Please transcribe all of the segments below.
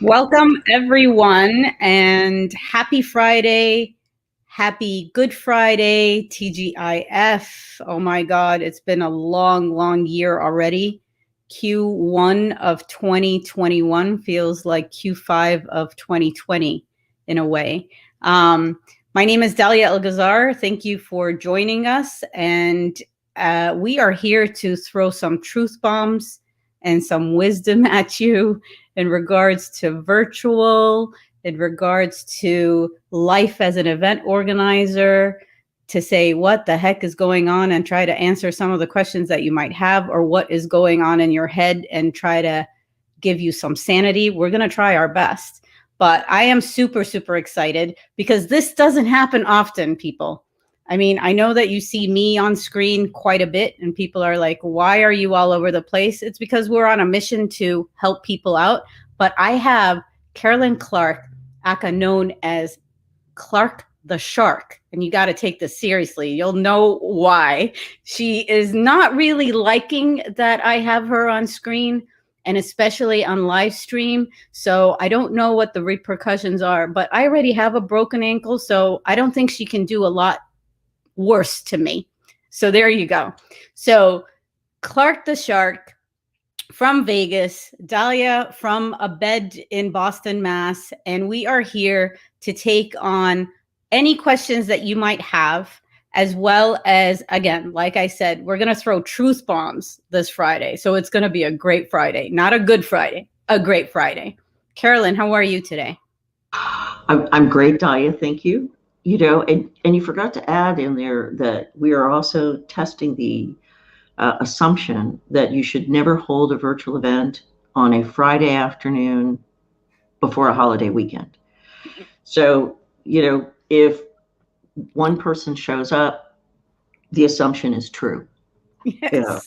Welcome, everyone, and happy Friday. Happy Good Friday, TGIF. Oh my God, it's been a long, long year already. Q1 of 2021 feels like Q5 of 2020 in a way. My name is Dalia El-Ghazar. Thank you for joining us. And we are here to throw some truth bombs and some wisdom at you in regards to virtual, in regards to life as an event organizer, to say what the heck is going on and try to answer some of the questions that you might have, or what is going on in your head and try to give you some sanity. We're going to try our best. But I am super, super excited because this doesn't happen often, people. I mean, I know that you see me on screen quite a bit and people are like, why are you all over the place? It's because we're on a mission to help people out. But I have Carolyn Clark, aka known as Clark the Shark, and you got to take this seriously. You'll know why. She is not really liking that I have her on screen, and especially on live stream. So I don't know what the repercussions are, but I already have a broken ankle, so I don't think she can do a lot worse to me. So there you go. So Clark the Shark from Vegas, Dalia from a bed in Boston, Mass. And we are here to take on any questions that you might have, as well as, again, like I said, we're going to throw truth bombs this Friday. So it's going to be a great Friday, not a good Friday, a great Friday. Carolyn, how are you today? I'm great, Dalia. Thank you. You know, and you forgot to add in there that we are also testing the assumption that you should never hold a virtual event on a Friday afternoon before a holiday weekend. So, you know, if one person shows up, the assumption is true. Yes. Yeah.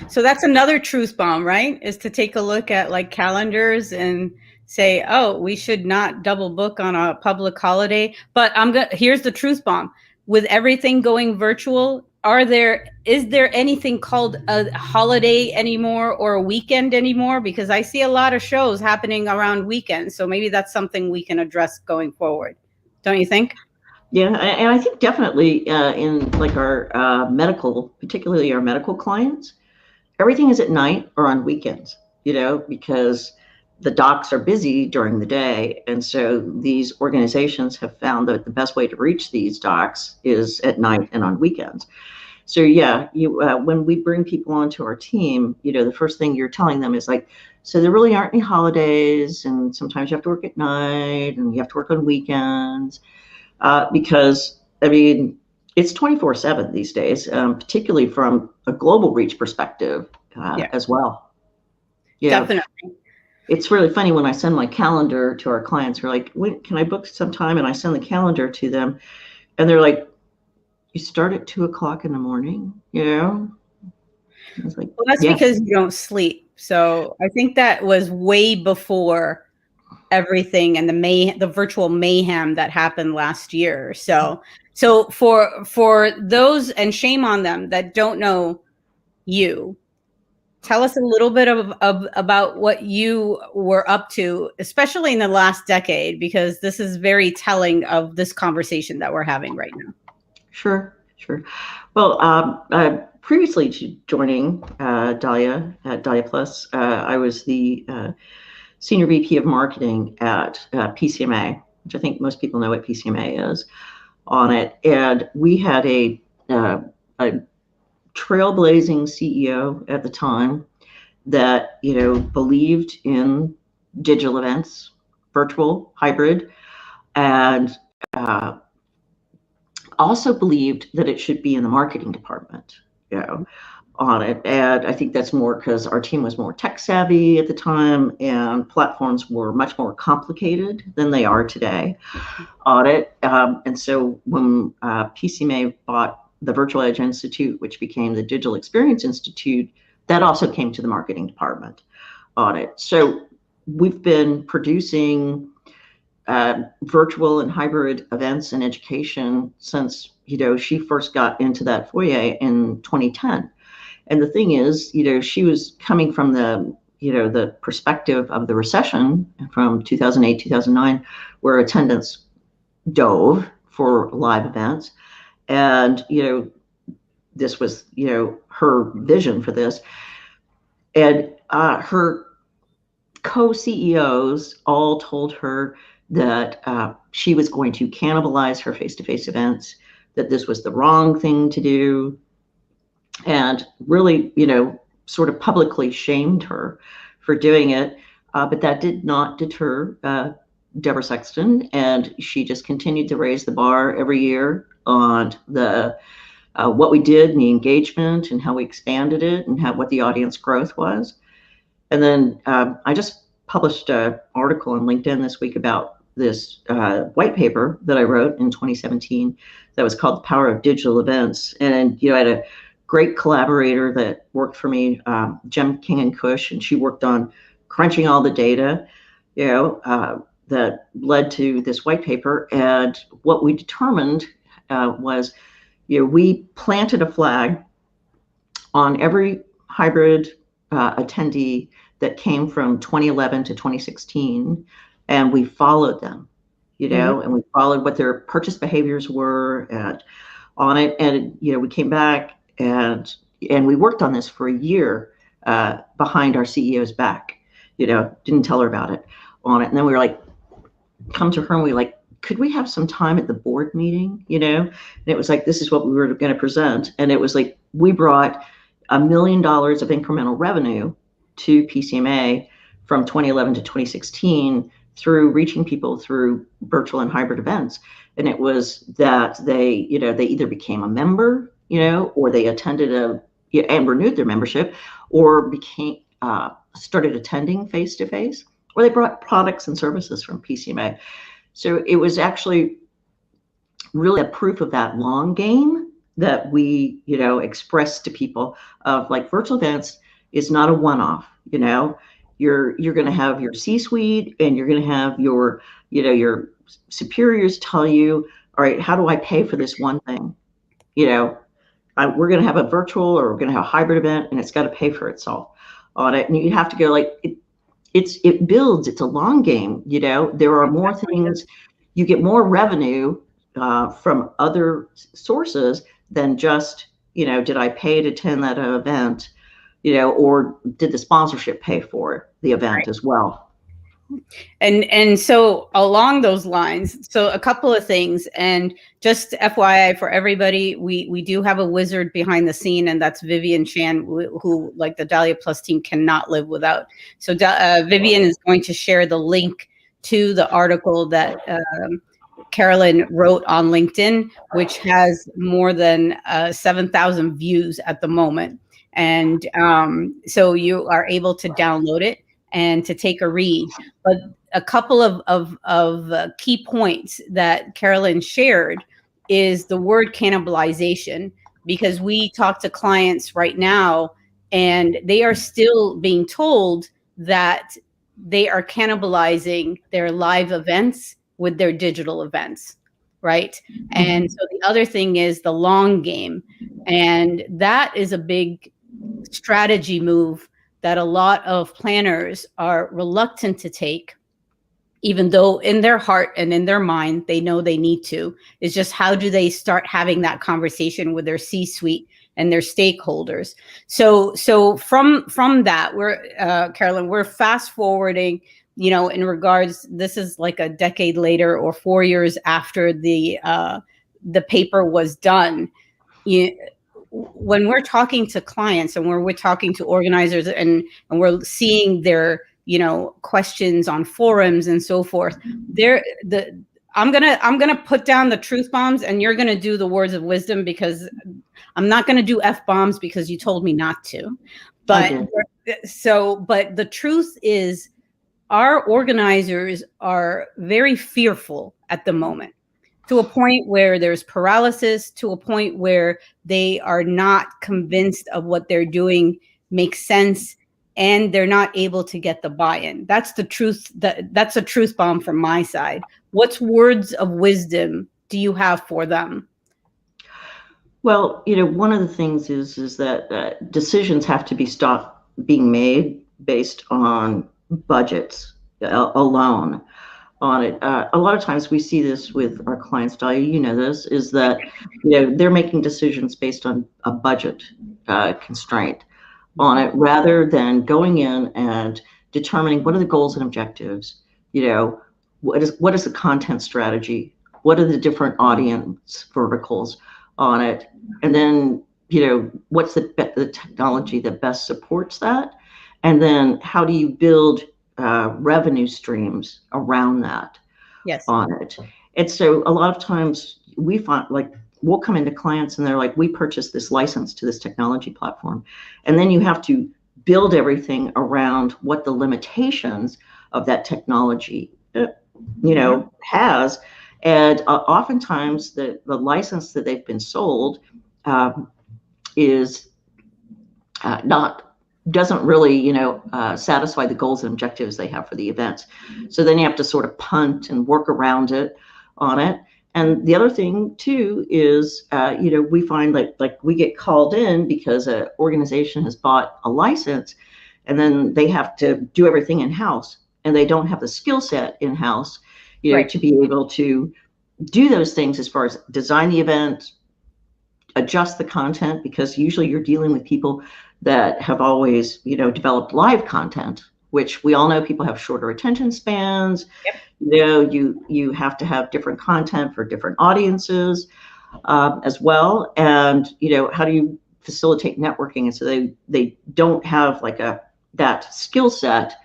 So that's another truth bomb, right? Is to take a look at like calendars and say, oh, we should not double book on a public holiday. But here's the truth bomb. With everything going virtual, is there anything called a holiday anymore or a weekend anymore? Because I see a lot of shows happening around weekends. So maybe that's something we can address going forward. Don't you think? Yeah, and I think definitely in like our medical, particularly our medical clients, everything is at night or on weekends, you know, because the docs are busy during the day. And so these organizations have found that the best way to reach these docs is at night and on weekends. So yeah, when we bring people onto our team, you know, the first thing you're telling them is like, so there really aren't any holidays, and sometimes you have to work at night and you have to work on weekends, because I mean, it's 24/7 these days, particularly from a global reach perspective as well. Yeah, definitely. It's really funny when I send my calendar to our clients. We're like, when can I book some time? And I send the calendar to them, and they're like, you start at 2:00 in the morning, you know? It's like, well, that's because you don't sleep. So I think that was way before everything and the virtual mayhem that happened last year. So for those, and shame on them that don't know you, tell us a little bit about what you were up to, especially in the last decade, because this is very telling of this conversation that we're having right now. Sure. Well, previously to joining Dalia at Dalia Plus, I was the Senior VP of Marketing at PCMA, which I think most people know what PCMA is, on it. And we had a trailblazing CEO at the time that, you know, believed in digital events, virtual, hybrid, and also believed that it should be in the marketing department, you know, on it. And I think that's more because our team was more tech savvy at the time, and platforms were much more complicated than they are today on it. And so when PCMA bought the Virtual Edge Institute, which became the Digital Experience Institute, that also came to the marketing department on it. So we've been producing virtual and hybrid events and education since, you know, she first got into that foyer in 2010. And the thing is, you know, she was coming from the the perspective of the recession from 2008, 2009, where attendance dove for live events. And, this was, her vision for this. And her co-CEOs all told her that she was going to cannibalize her face-to-face events, that this was the wrong thing to do, and really, sort of publicly shamed her for doing it. But that did not deter Deborah Sexton, and she just continued to raise the bar every year on the what we did and the engagement and how we expanded it and what the audience growth was. And then I just published an article on LinkedIn this week about this white paper that I wrote in 2017 that was called The Power of Digital Events. And, I had a great collaborator that worked for me, Jem King and Cush, and she worked on crunching all the data, that led to this white paper. And what we determined was, we planted a flag on every hybrid attendee that came from 2011 to 2016, and we followed them, and we followed what their purchase behaviors were and on it. And, we came back and we worked on this for a year behind our CEO's back, didn't tell her about it on it. And then we were like, come to her and we were like, could we have some time at the board meeting, and it was like, this is what we were going to present. And it was like, we brought $1 million of incremental revenue to PCMA from 2011 to 2016 through reaching people through virtual and hybrid events. And it was that they, they either became a member, or they attended and renewed their membership, or became started attending face-to-face, or they brought products and services from PCMA. So it was actually really a proof of that long game that we, expressed to people of like, virtual events is not a one-off. You're going to have your C-suite, and you're going to have your, your superiors tell you, all right, how do I pay for this one thing? We're going to have a virtual, or we're going to have a hybrid event, and it's got to pay for itself on it. And you have to go like, it builds, it's a long game. There are more things, you get more revenue from other sources than just, did I pay to attend that event, or did the sponsorship pay for the event as well? And so along those lines, so a couple of things, and just FYI for everybody, we do have a wizard behind the scene, and that's Vivian Chan, who like the Dahlia Plus team cannot live without. So Vivian is going to share the link to the article that Carolyn wrote on LinkedIn, which has more than 7,000 views at the moment. And so you are able to download it and to take a read. But a couple of key points that Carolyn shared is the word cannibalization, because we talk to clients right now and they are still being told that they are cannibalizing their live events with their digital events, right? And so the other thing is the long game. And that is a big strategy move that a lot of planners are reluctant to take, even though in their heart and in their mind, they know they need to. It's just, how do they start having that conversation with their C-suite and their stakeholders? So from that, Carolyn, we're fast forwarding, in regards, this is like a decade later or 4 years after the paper was done. When we're talking to clients and when we're talking to organizers and we're seeing their, questions on forums and so forth, I'm gonna put down the truth bombs, and you're gonna do the words of wisdom, because I'm not gonna do F-bombs because you told me not to. But but the truth is, our organizers are very fearful at the moment, to a point where there's paralysis, to a point where they are not convinced of what they're doing makes sense, and they're not able to get the buy-in. That's the truth. That's a truth bomb from my side. What's words of wisdom do you have for them? Well, one of the things is that decisions have to be stopped being made based on budgets alone on it. A lot of times we see this with our clients, Dahlia, you know this, is that, they're making decisions based on a budget constraint on it, rather than going in and determining what are the goals and objectives, what is the content strategy, what are the different audience verticals on it, and then, what's the technology that best supports that, and then how do you build revenue streams around that. Yes. On it. And so a lot of times we find, like, we'll come into clients and they're like, we purchased this license to this technology platform. And then you have to build everything around what the limitations of that technology, has. And oftentimes the license that they've been sold is doesn't really, satisfy the goals and objectives they have for the events. So then you have to sort of punt and work around it on it. And the other thing too is, we find like we get called in because an organization has bought a license, and then they have to do everything in-house, and they don't have the skill set in-house, Right. to be able to do those things as far as design the event, adjust the content, because usually you're dealing with people that have always, developed live content, which we all know people have shorter attention spans. Yep. You have to have different content for different audiences as well. And, how do you facilitate networking? And so they don't have like that skill set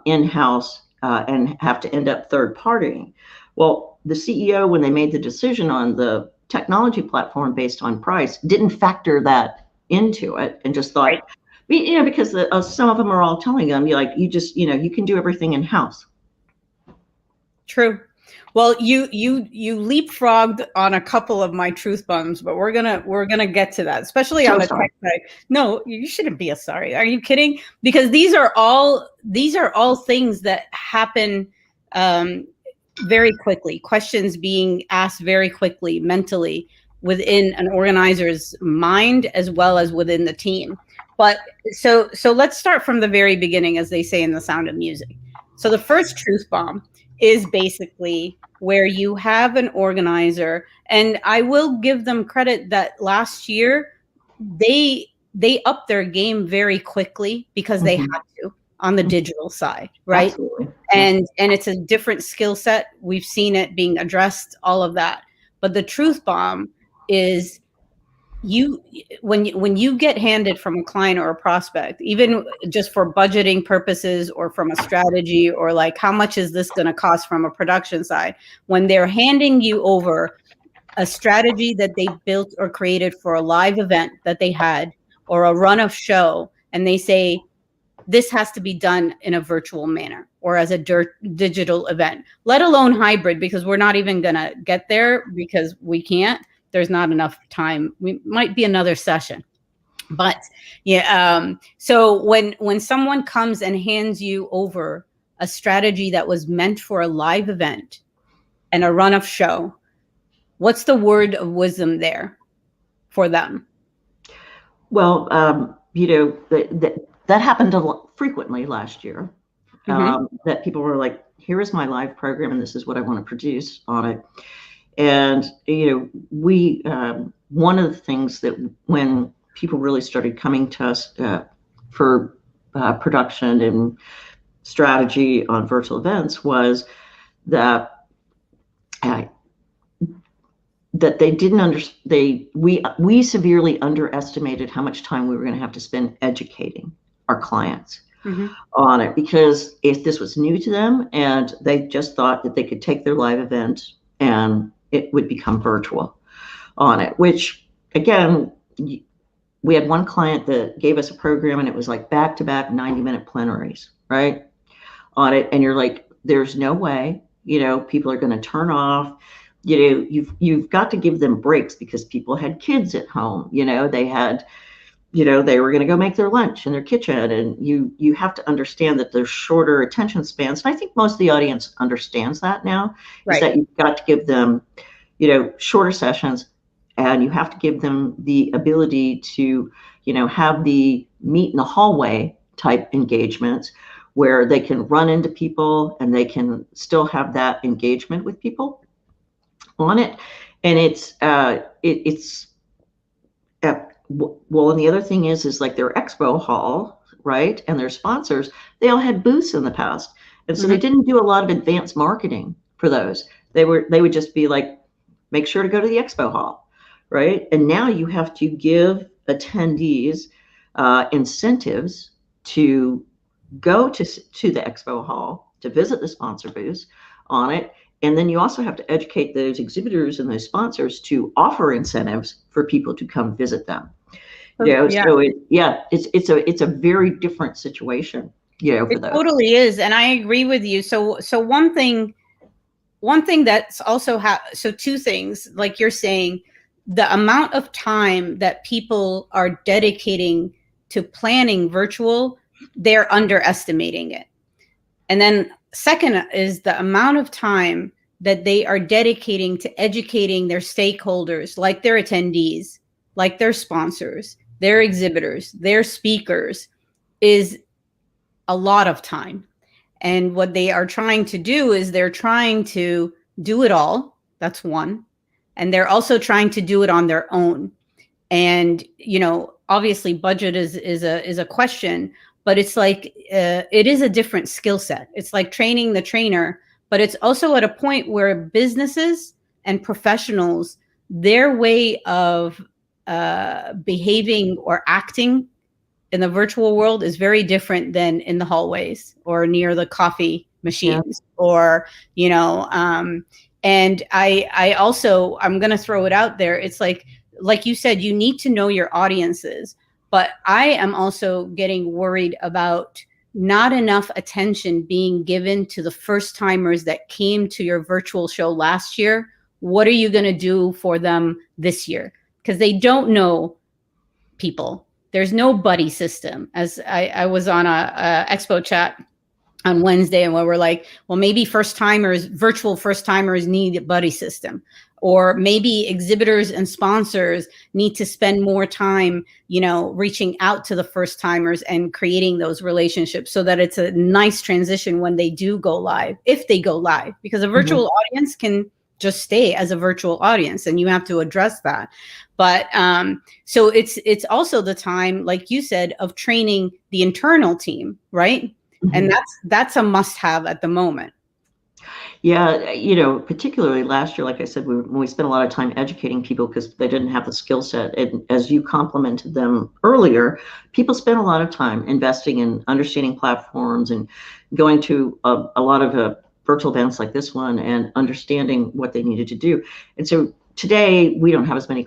in-house and have to end up third partying. Well, the CEO, when they made the decision on the technology platform based on price, didn't factor that into it, and just thought, because some of them are all telling them, you just, you can do everything in-house. True. Well, you leapfrogged on a couple of my truth bombs, but we're gonna get to that, especially on the tech side. No, you shouldn't be sorry. Are you kidding? Because these are all things that happen very quickly. Questions being asked very quickly, mentally, within an organizer's mind as well as within the team. But so let's start from the very beginning, as they say in The Sound of Music. So the first truth bomb is basically where you have an organizer, and I will give them credit that last year they upped their game very quickly because they had to on the digital side, right? Absolutely. And it's a different skill set. We've seen it being addressed, all of that. But the truth bomb is when you get handed from a client or a prospect, even just for budgeting purposes or from a strategy, or like, how much is this going to cost from a production side, when they're handing you over a strategy that they built or created for a live event that they had, or a run of show, and they say, this has to be done in a virtual manner or as a digital event, let alone hybrid, because we're not even going to get there because we can't. There's not enough time. We might be another session. But so when someone comes and hands you over a strategy that was meant for a live event and a run of show, what's the word of wisdom there for them? Well, that happened frequently last year. That people were like, here is my live program and this is what I want to produce on it. And, we, one of the things that when people really started coming to us for production and strategy on virtual events was that they didn't understand. We severely underestimated how much time we were going to have to spend educating our clients on it, because if this was new to them and they just thought that they could take their live event and it would become virtual on it, which again, we had one client that gave us a program and it was like back-to-back 90-minute plenaries, right, on it. And you're like, there's no way, people are going to turn off. You've got to give them breaks, because people had kids at home, they had, they were going to go make their lunch in their kitchen, and you have to understand that there's shorter attention spans. And I think most of the audience understands that now, right, is that you've got to give them, shorter sessions, and you have to give them the ability to, have the meet in the hallway type engagements where they can run into people and they can still have that engagement with people on it. And well, and the other thing is like their expo hall, right? And their sponsors, they all had booths in the past. And so they didn't do a lot of advanced marketing for those. They would just be like, make sure to go to the expo hall, right? And now you have to give attendees incentives to go to the expo hall, to visit the sponsor booths on it. And then you also have to educate those exhibitors and those sponsors to offer incentives for people to come visit them. You know, Yeah. so it's a very different situation, you know, for It those. totally is, and I agree with you. So one thing that's also so two things, like you're saying, the amount of time that people are dedicating to planning virtual, they're underestimating it. And then second is the amount of time that they are dedicating to educating their stakeholders, like their attendees, like their sponsors, their exhibitors, their speakers, is a lot of time. And what they are trying to do is they're trying to do it all. That's one. And they're also trying to do it on their own. And, you know, obviously budget is a question, but it's like, it is a different skill set. It's like training the trainer, but it's also at a point where businesses and professionals, their way of behaving or acting in the virtual world is very different than in the hallways or near the coffee machines, or, you know, and I also, I'm going to throw it out there. It's like you said, you need to know your audiences, but I am also getting worried about not enough attention being given to the first timers that came to your virtual show last year. What are you going to do for them this year? Because they don't know people. There's no buddy system. As I was on a expo chat on Wednesday, and where we're like, well, maybe virtual first timers need a buddy system, or maybe exhibitors and sponsors need to spend more time, you know, reaching out to the first timers and creating those relationships so that it's a nice transition when they do go live, if they go live, because a virtual audience can just stay as a virtual audience, and you have to address that. But so it's also the time, like you said, of training the internal team, right? And that's a must-have at the moment. Yeah, you know, particularly last year, like I said, when we spent a lot of time educating people because they didn't have the skill set. And as you complimented them earlier, people spent a lot of time investing in understanding platforms and going to a lot of virtual events like this one and understanding what they needed to do. And so today we don't have as many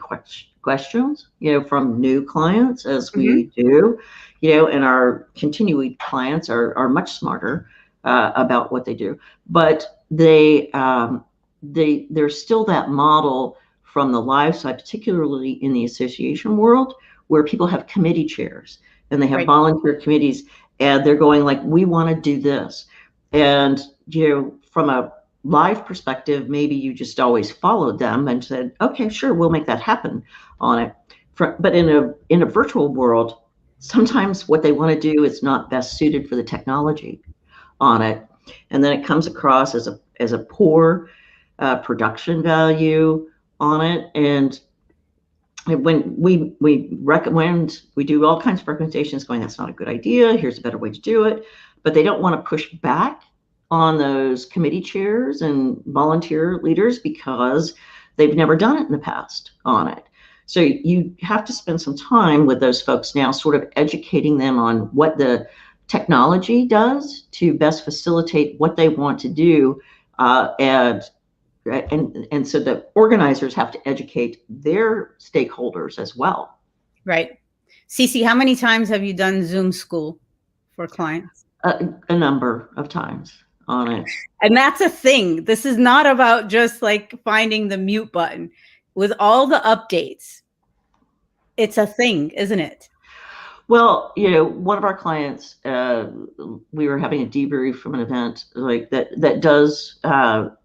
questions, you know, from new clients as we do, you know, and our continuing clients are much smarter about what they do. But there's still that model from the live side, particularly in the association world, where people have committee chairs and they have volunteer committees, and they're going like, we want to do this. And, you know, from a live perspective, maybe you just always followed them and said, okay, sure, we'll make that happen on it. But in a virtual world, sometimes what they want to do is not best suited for the technology on it. And then it comes across as a poor production value on it. And when we do all kinds of recommendations going, that's not a good idea, here's a better way to do it. But they don't want to push back on those committee chairs and volunteer leaders because they've never done it in the past on it. So you have to spend some time with those folks now, sort of educating them on what the technology does to best facilitate what they want to do, and so the organizers have to educate their stakeholders as well. Right. Cece, how many times have you done Zoom school for clients? A number of times on it. And that's a thing. This is not about just like finding the mute button. With all the updates, it's a thing, isn't it? Well, you know, one of our clients, we were having a debrief from an event like that does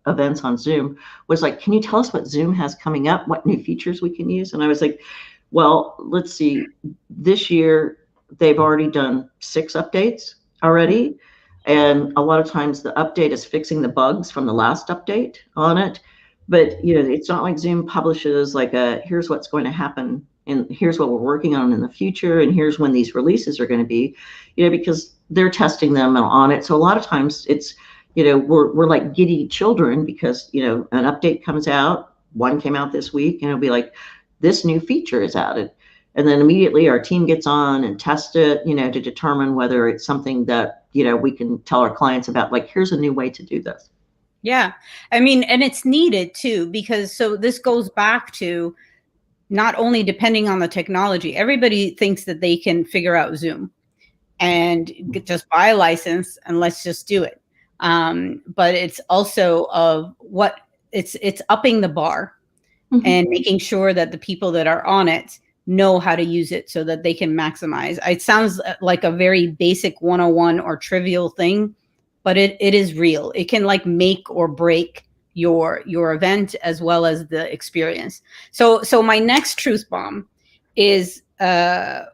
events on Zoom, was like, can you tell us what Zoom has coming up, what new features we can use? And I was like, well, let's see, this year they've already done 6 updates already. And a lot of times the update is fixing the bugs from the last update on it. But, it's not like Zoom publishes like here's what's going to happen and here's what we're working on in the future. And here's when these releases are going to be, because they're testing them on it. So a lot of times it's, we're like giddy children because, an update comes out. One came out this week and it'll be like, this new feature is added. And then immediately our team gets on and test it, to determine whether it's something that, we can tell our clients about, like, here's a new way to do this. Yeah. I mean, and it's needed too, because so this goes back to not only depending on the technology, everybody thinks that they can figure out Zoom and just buy a license and let's just do it. But it's also of what it's upping the bar and making sure that the people that are on it know how to use it so that they can maximize. It sounds like a very basic 101 or trivial thing, but it is real. It can like make or break your event as well as the experience. So my next truth bomb is I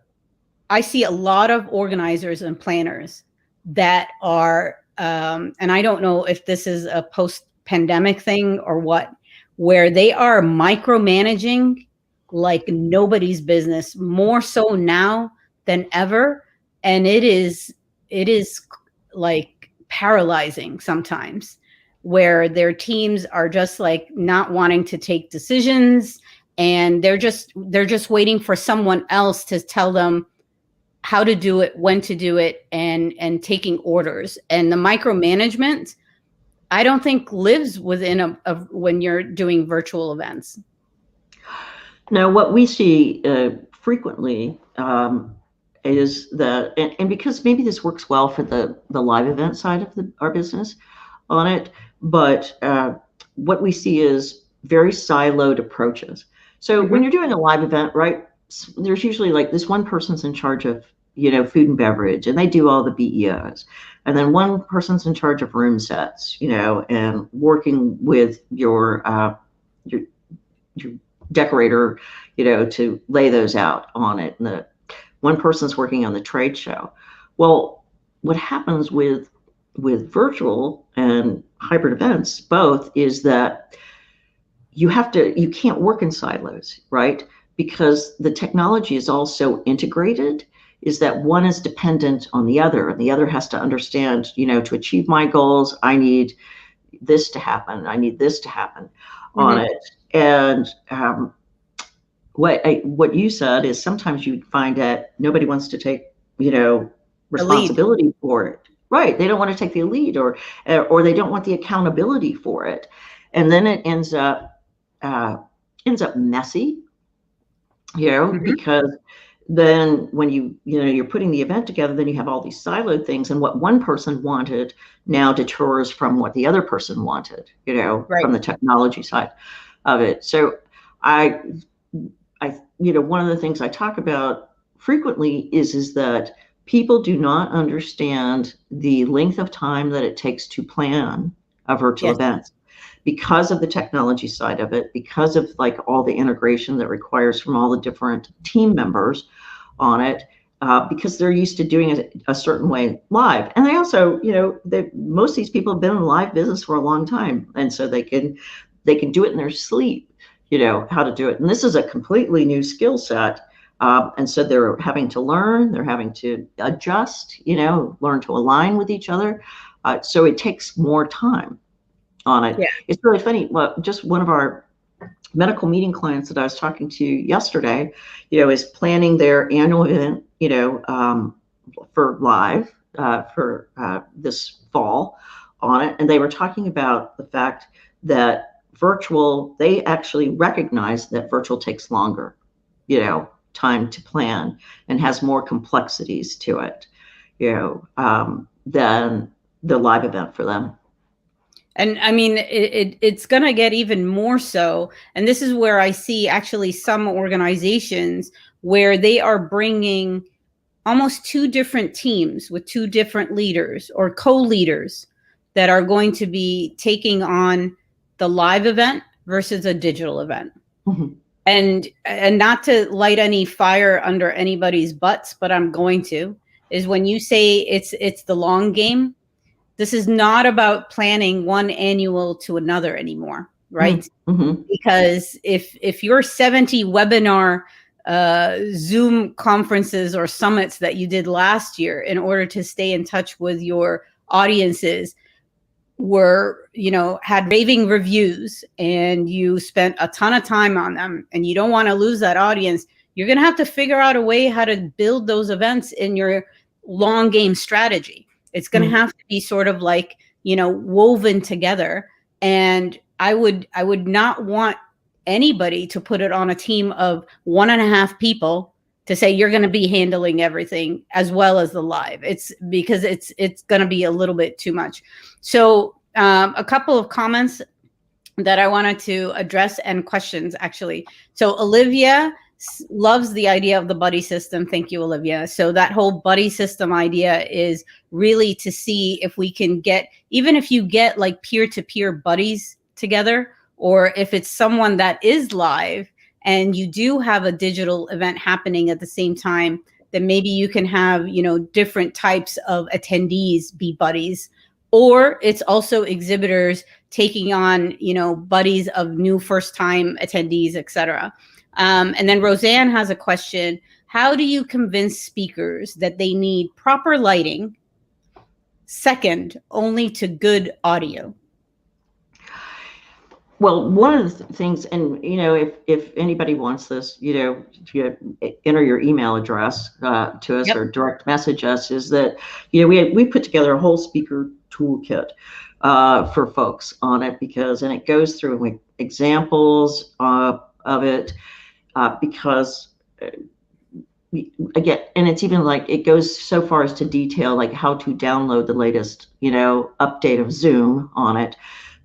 see a lot of organizers and planners that are, and I don't know if this is a post-pandemic thing or what, where they are micromanaging like nobody's business, more so now than ever. And it is like paralyzing sometimes, where their teams are just like not wanting to take decisions and they're just waiting for someone else to tell them how to do it, when to do it, and taking orders. And the micromanagement, I don't think lives within when you're doing virtual events. Now, what we see frequently is that, and because maybe this works well for the live event side of our business on it, but what we see is very siloed approaches. So when you're doing a live event, right, there's usually like this one person's in charge of, food and beverage, and they do all the BEOs. And then one person's in charge of room sets, and working with your decorator, to lay those out on it. And the one person's working on the trade show. Well, what happens with virtual and hybrid events both is that you can't work in silos, right? Because the technology is all so integrated, is that one is dependent on the other, and the other has to understand, to achieve my goals, I need this to happen. I need this to happen on it. And what you said is sometimes you find that nobody wants to take, responsibility for it. Right. They don't want to take the lead or they don't want the accountability for it. And then it ends up messy, because then when you're putting the event together, then you have all these siloed things, and what one person wanted now deters from what the other person wanted, from the technology side of it. So I one of the things I talk about frequently is that people do not understand the length of time that it takes to plan a virtual event because of the technology side of it, because of like all the integration that requires from all the different team members on it, because they're used to doing it a certain way live. And they also, most of these people have been in the live business for a long time. And so they can do it in their sleep, how to do it. And this is a completely new skill set. And so they're having to learn, they're having to adjust, learn to align with each other. So it takes more time on it. Yeah. It's really funny. Well, just one of our medical meeting clients that I was talking to yesterday, is planning their annual event, for live for this fall on it. And they were talking about the fact that virtual, they actually recognize that virtual takes longer, time to plan and has more complexities to it, than the live event for them. And I mean, it's going to get even more so. And this is where I see actually some organizations where they are bringing almost 2 different teams with 2 different leaders or co-leaders that are going to be taking on the live event versus a digital event. and not to light any fire under anybody's butts, but I'm going to, is when you say it's the long game, this is not about planning one annual to another anymore, right? Mm-hmm. Because if your 70 webinar Zoom conferences or summits that you did last year in order to stay in touch with your audiences were, had raving reviews, and you spent a ton of time on them, and you don't want to lose that audience, you're going to have to figure out a way how to build those events in your long game strategy. It's going to have to be sort of like, woven together. And I would not want anybody to put it on a team of 1.5 people to say you're going to be handling everything as well as the live. It's because it's going to be a little bit too much. So a couple of comments that I wanted to address, and questions actually. So Olivia loves the idea of the buddy system. Thank you, Olivia. So that whole buddy system idea is really to see if we can get, even if you get like peer-to-peer buddies together, or if it's someone that is live and you do have a digital event happening at the same time, then maybe you can have, different types of attendees be buddies. Or it's also exhibitors taking on, buddies of new first-time attendees, etc. And then Roseanne has a question. How do you convince speakers that they need proper lighting, second only to good audio? Well, one of the things, and if anybody wants this, you enter your email address to us, or direct message us, is that we put together a whole speaker toolkit for folks on it, and it goes through like examples of it, because again, and it's even like it goes so far as to detail like how to download the latest update of Zoom on it.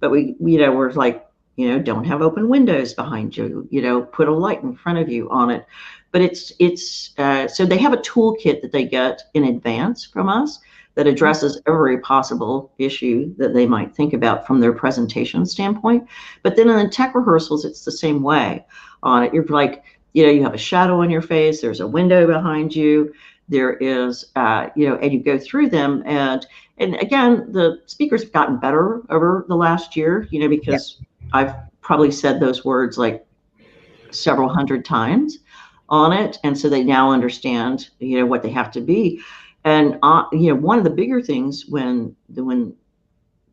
But we're like, don't have open windows behind you, put a light in front of you on it. But it's so they have a toolkit that they get in advance from us that addresses every possible issue that they might think about from their presentation standpoint. But then in the tech rehearsals, it's the same way on it. You're like, you have a shadow on your face, there's a window behind you, there is, and you go through them. And again, the speakers have gotten better over the last year, because I've probably said those words like several hundred times on it. And so they now understand, what they have to be. And, one of the bigger things when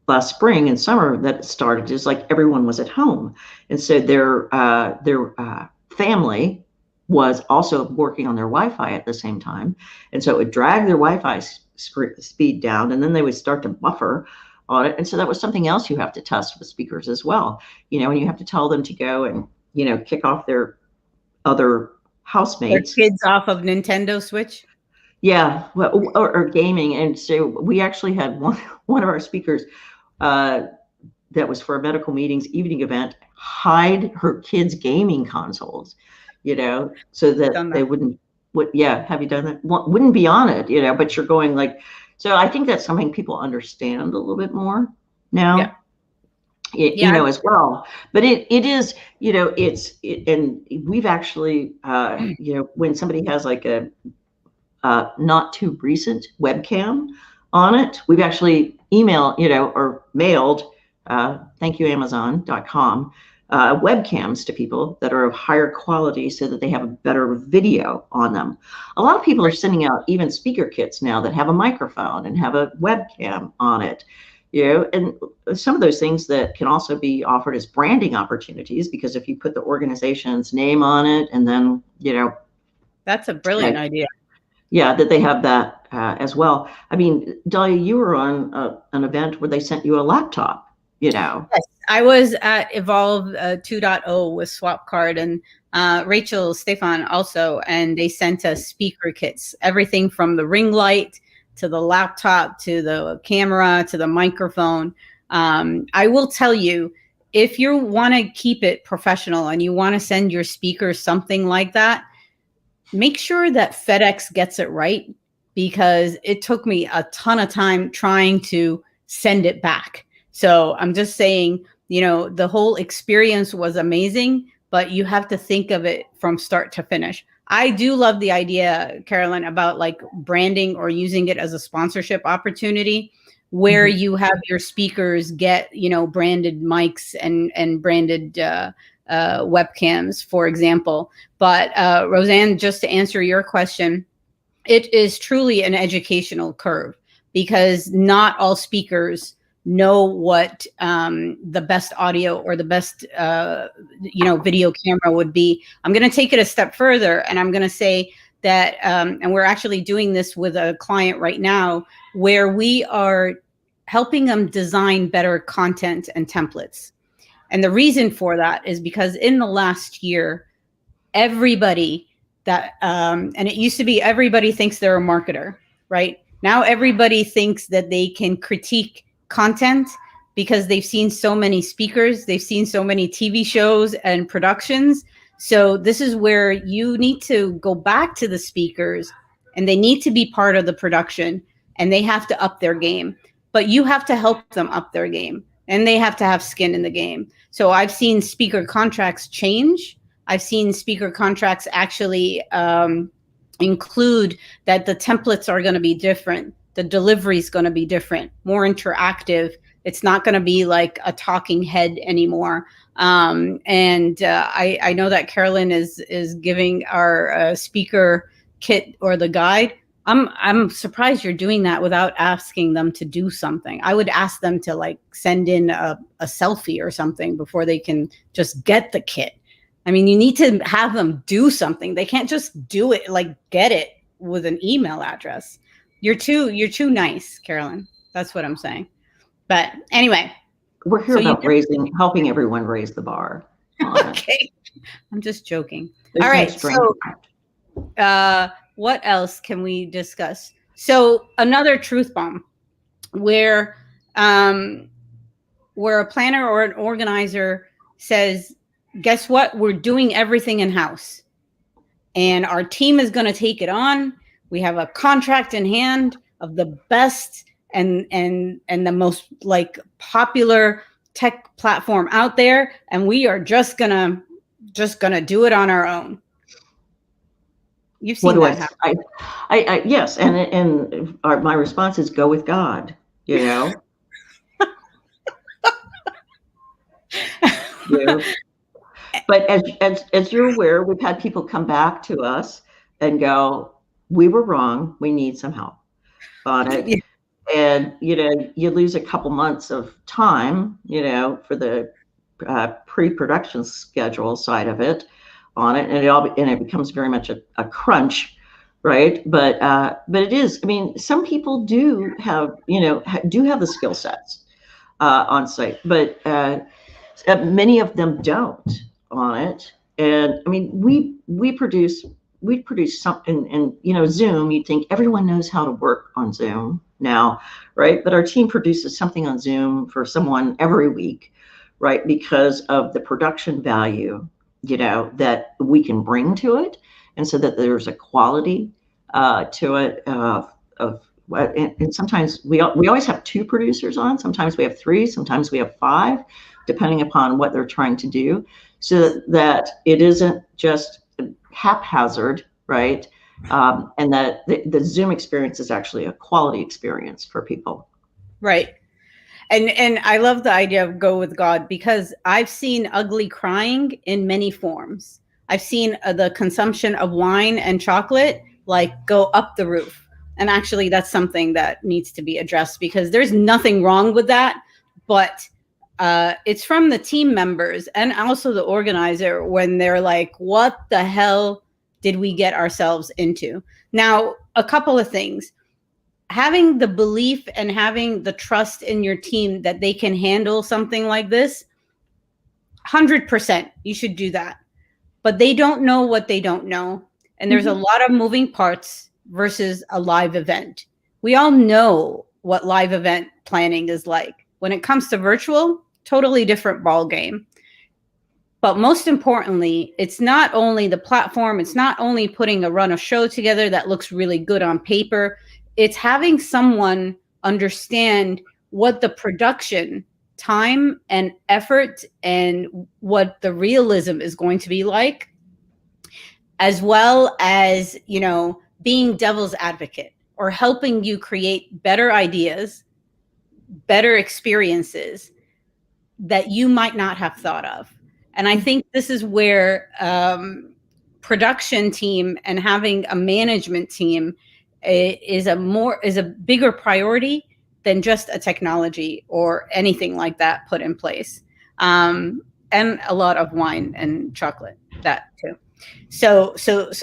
last spring and summer that it started is like everyone was at home. And so their family was also working on their Wi-Fi at the same time. And so it would drag their Wi-Fi speed down, and then they would start to buffer on it. And so that was something else you have to test with speakers as well. And you have to tell them to go and, kick off their other housemates. Their kids off of Nintendo Switch? Yeah, well, or gaming. And so we actually had one of our speakers that was for a medical meetings evening event hide her kids' gaming consoles, so that they wouldn't. Have you done that? Wouldn't be on it, but you're going like, so I think that's something people understand a little bit more now, as well. But it is, and we've actually, when somebody has like a not too recent webcam on it, we've actually emailed, or mailed, thank you, Amazon.com, webcams to people that are of higher quality so that they have a better video on them. A lot of people are sending out even speaker kits now that have a microphone and have a webcam on it, and some of those things that can also be offered as branding opportunities, because if you put the organization's name on it, and then, that's a brilliant idea. Yeah, that they have that as well. I mean, Dahlia, you were on an event where they sent you a laptop, Yes, I was at Evolve 2.0 with SwapCard, and Rachel Stefan also, and they sent us speaker kits, everything from the ring light to the laptop to the camera to the microphone. I will tell you, if you want to keep it professional and you want to send your speakers something like that, make sure that FedEx gets it right, because it took me a ton of time trying to send it back. So I'm just saying, the whole experience was amazing, but you have to think of it from start to finish. I do love the idea, Carolyn, about like branding or using it as a sponsorship opportunity where you have your speakers get, branded mics and branded webcams, for example. But Roseanne, just to answer your question, it is truly an educational curve because not all speakers know what the best audio or the best video camera would be. I'm going to take it a step further, and I'm going to say that, and we're actually doing this with a client right now, where we are helping them design better content and templates. And the reason for that is because in the last year, everybody that and it used to be everybody thinks they're a marketer, right? Now everybody thinks that they can critique content because they've seen so many speakers, they've seen so many TV shows and productions. So this is where you need to go back to the speakers, and they need to be part of the production, and they have to up their game. But you have to help them up their game, and they have to have skin in the game. So I've seen speaker contracts change. I've seen speaker contracts actually include that the templates are going to be different. The delivery is going to be different, more interactive. It's not going to be like a talking head anymore. I know that Carolyn is giving our speaker kit or the guide. I'm surprised you're doing that without asking them to do something. I would ask them to like send in a selfie or something before they can just get the kit. I mean, you need to have them do something. They can't just do it, like get it with an email address. You're too nice, Carolyn. That's what I'm saying. But anyway, we're here about helping everyone raise the bar. Okay, I'm just joking. All right, so what else can we discuss? So another truth bomb, where a planner or an organizer says, guess what? We're doing everything in-house, and our team is going to take it on. We have a contract in hand of the best and the most like popular tech platform out there, and we are just gonna do it on our own. You've seen that happen. I yes, and my response is go with God. Yeah. But as you're aware, we've had people come back to us and go, we were wrong. We need some help on it. Yeah. And, you lose a couple months of time, for the pre-production schedule side of it on it. And it becomes very much a crunch, right? But it is, I mean, some people do have the skill sets on site, but many of them don't on it. And I mean, we produce something, and Zoom, you'd think everyone knows how to work on Zoom now, right? But our team produces something on Zoom for someone every week, right? Because of the production value, that we can bring to it. And so that there's a quality to it and sometimes we always have 2 producers on, sometimes we have 3, sometimes we have 5, depending upon what they're trying to do, so that it isn't just haphazard, right? And that the Zoom experience is actually a quality experience for people. Right. And I love the idea of go with God, because I've seen ugly crying in many forms. I've seen the consumption of wine and chocolate like go up the roof. And actually that's something that needs to be addressed, because there's nothing wrong with that, but it's from the team members and also the organizer when they're like, what the hell did we get ourselves into? Now, a couple of things. Having the belief and having the trust in your team that they can handle something like this, 100%, you should do that. But they don't know what they don't know. And there's a lot of moving parts versus a live event. We all know what live event planning is like. When it comes to virtual, totally different ball game. But most importantly, it's not only the platform, it's not only putting a run of show together that looks really good on paper, it's having someone understand what the production time and effort and what the realism is going to be like, as well as, being devil's advocate or helping you create better ideas, better experiences that you might not have thought of. And I think this is where production team and having a management team is a bigger priority than just a technology or anything like that put in place. And a lot of wine and chocolate, that too. So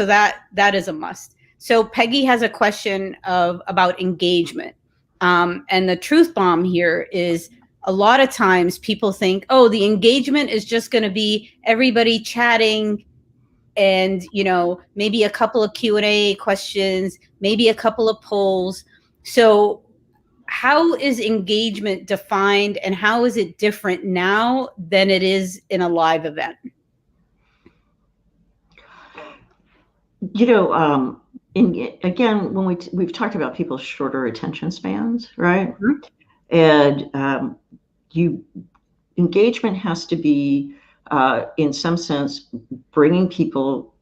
that is a must. So Peggy has a question about engagement. And the truth bomb here is, a lot of times people think, oh, the engagement is just going to be everybody chatting and, maybe a couple of Q&A questions, maybe a couple of polls. So how is engagement defined, and how is it different now than it is in a live event? Again, when we've talked about people's shorter attention spans, right? Mm-hmm. And engagement has to be, in some sense, bringing people,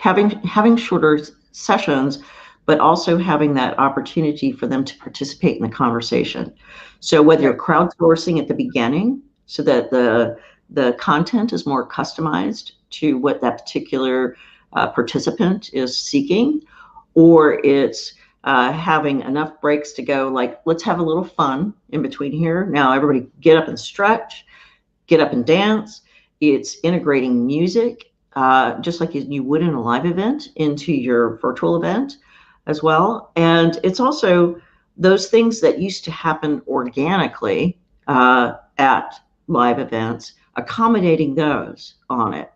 having shorter sessions, but also having that opportunity for them to participate in the conversation. So whether you're crowdsourcing at the beginning so that the content is more customized to what that particular participant is seeking, or it's having enough breaks to go, like, let's have a little fun in between here. Now everybody get up and stretch, get up and dance. It's integrating music, just like you would in a live event, into your virtual event as well. And it's also those things that used to happen organically at live events, accommodating those on it.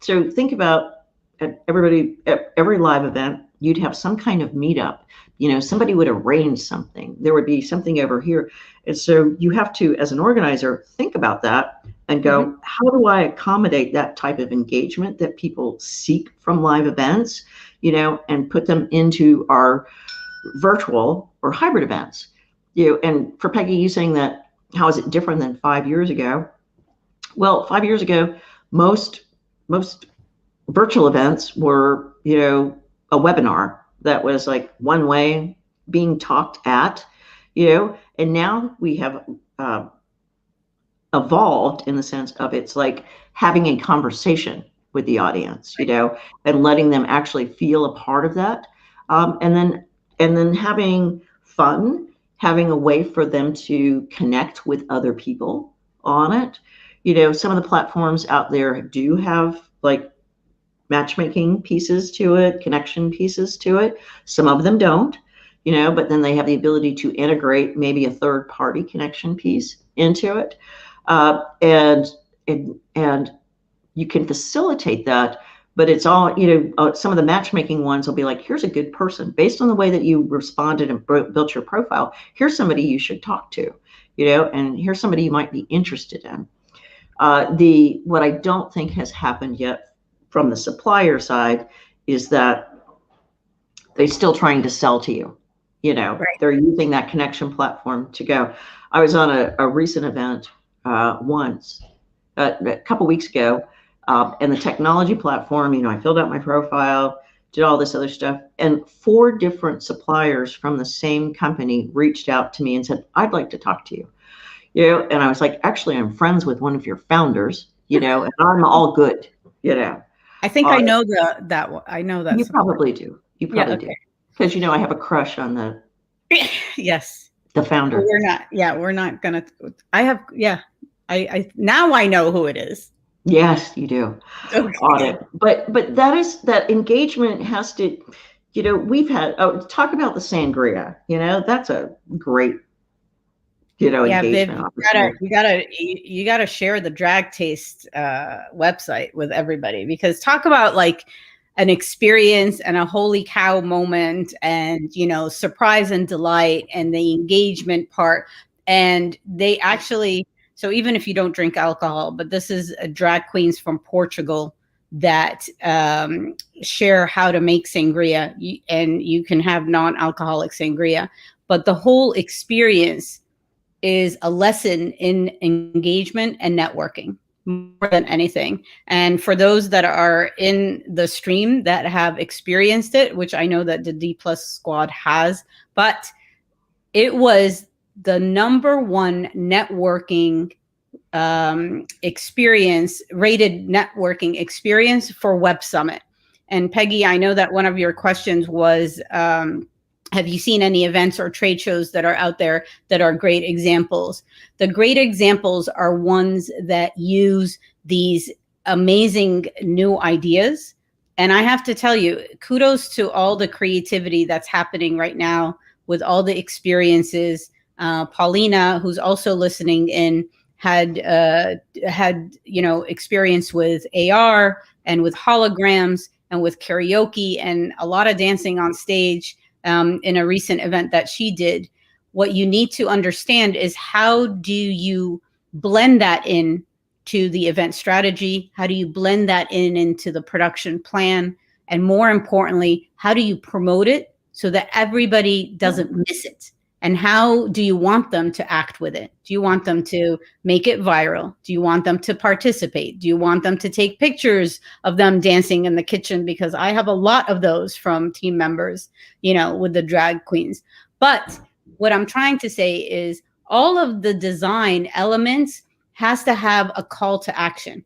So think about at every live event, you'd have some kind of meetup. Somebody would arrange something. There would be something over here. And so you have to, as an organizer, think about that and go, mm-hmm. How do I accommodate that type of engagement that people seek from live events, and put them into our virtual or hybrid events? And for Peggy, you saying that, how is it different than 5 years ago? Well, 5 years ago, most virtual events were, a webinar that was like one way being talked at, and now we have evolved in the sense of it's like having a conversation with the audience, and letting them actually feel a part of that. And then having fun, having a way for them to connect with other people on it. Some of the platforms out there do have like matchmaking pieces to it, connection pieces to it. Some of them don't, but then they have the ability to integrate maybe a third party connection piece into it. And you can facilitate that, but it's all, some of the matchmaking ones will be like, here's a good person based on the way that you responded and built your profile. Here's somebody you should talk to, and here's somebody you might be interested in. What I don't think has happened yet from the supplier side is that they're still trying to sell to you. Right. They're using that connection platform to go. I was on a recent event once, a couple weeks ago, and the technology platform, I filled out my profile, did all this other stuff, and 4 different suppliers from the same company reached out to me and said, I'd like to talk to you. And I was like, actually, I'm friends with one of your founders, and I'm all good, I think I know that one. I know that. You probably do. You probably do. Because, I have a crush on the yes, the founder. We're not gonna. I now I know who it is. Yes, you do. Okay. Audit. But that engagement has to, we've had, talk about the sangria, that's a great, engagement. Viv, you gotta share the Drag Taste website with everybody, because talk about like an experience and a holy cow moment, and surprise and delight and the engagement part. And they actually, so even if you don't drink alcohol, but this is drag queens from Portugal that share how to make sangria, and you can have non-alcoholic sangria, but the whole experience is a lesson in engagement and networking more than anything. And for those that are in the stream that have experienced it, which I know that the D Plus squad has, but it was the number one networking experience, rated networking experience for Web Summit. And Peggy, I know that one of your questions was, have you seen any events or trade shows that are out there that are great examples? The great examples are ones that use these amazing new ideas. And I have to tell you, kudos to all the creativity that's happening right now with all the experiences. Paulina, who's also listening in, had experience with AR and with holograms and with karaoke and a lot of dancing on stage in a recent event that she did. What you need to understand is, how do you blend that in to the event strategy? How do you blend that into the production plan? And more importantly, how do you promote it so that everybody doesn't miss it? And how do you want them to act with it? Do you want them to make it viral? Do you want them to participate? Do you want them to take pictures of them dancing in the kitchen? Because I have a lot of those from team members, with the drag queens. But what I'm trying to say is, all of the design elements has to have a call to action,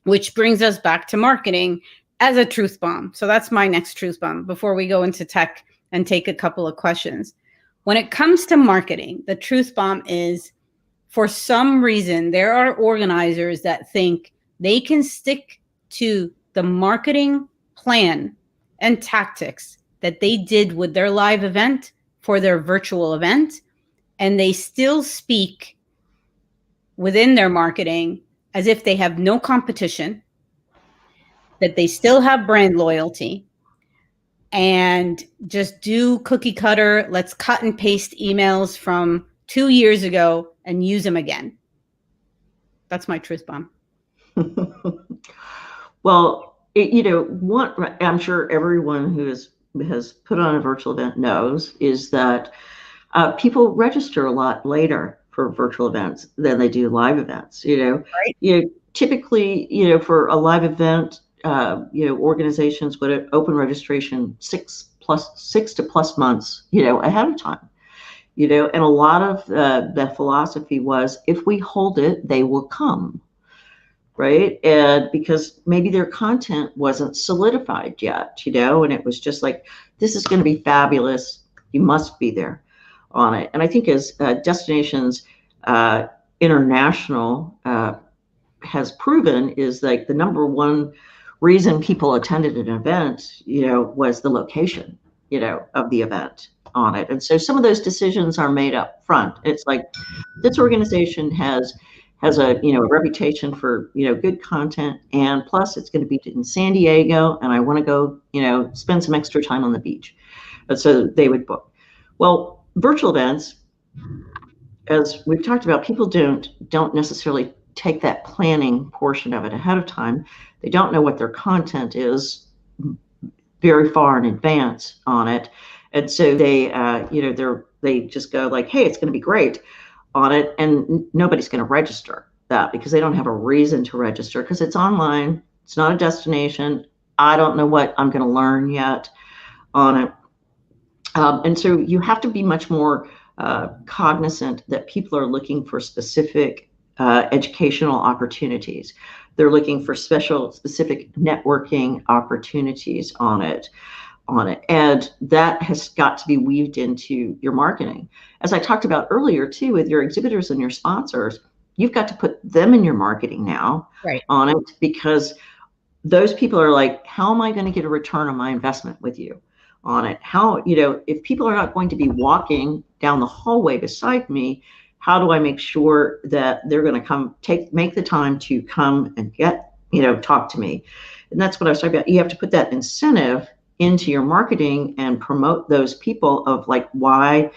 which brings us back to marketing as a truth bomb. So that's my next truth bomb before we go into tech and take a couple of questions. When it comes to marketing, the truth bomb is, for some reason, there are organizers that think they can stick to the marketing plan and tactics that they did with their live event for their virtual event, and they still speak within their marketing as if they have no competition, that they still have brand loyalty, and just do cookie cutter, let's cut and paste emails from 2 years ago and use them again. That's my truth bomb. Well, I'm sure everyone who has put on a virtual event knows, is that people register a lot later for virtual events than they do live events. Right. Typically, for a live event, organizations would open registration 6 to plus months, ahead of time, and a lot of the philosophy was, if we hold it, they will come, right? And because maybe their content wasn't solidified yet, and it was just like, this is going to be fabulous, you must be there on it. And I think as Destinations International has proven, is like the number one reason people attended an event, was the location, of the event on it. And so some of those decisions are made up front. It's like, this organization has a reputation for good content, and plus it's going to be in San Diego, and I want to go spend some extra time on the beach, and so they would book. Well, virtual events, as we've talked about, people don't necessarily take that planning portion of it ahead of time. They don't know what their content is very far in advance on it, and so they they just go like, hey, it's going to be great on it, and nobody's going to register that because they don't have a reason to register, because it's online, it's not a destination, I don't know what I'm going to learn yet on it. And so you have to be much more cognizant that people are looking for specific educational opportunities. They're looking for specific networking opportunities on it. And that has got to be weaved into your marketing. As I talked about earlier too, with your exhibitors and your sponsors, you've got to put them in your marketing now, right, on it, because those people are like, how am I going to get a return on my investment with you on it? How, if people are not going to be walking down the hallway beside me, how do I make sure that they're going to make the time to come and talk to me? And that's what I was talking about. You have to put that incentive into your marketing and promote those people of like why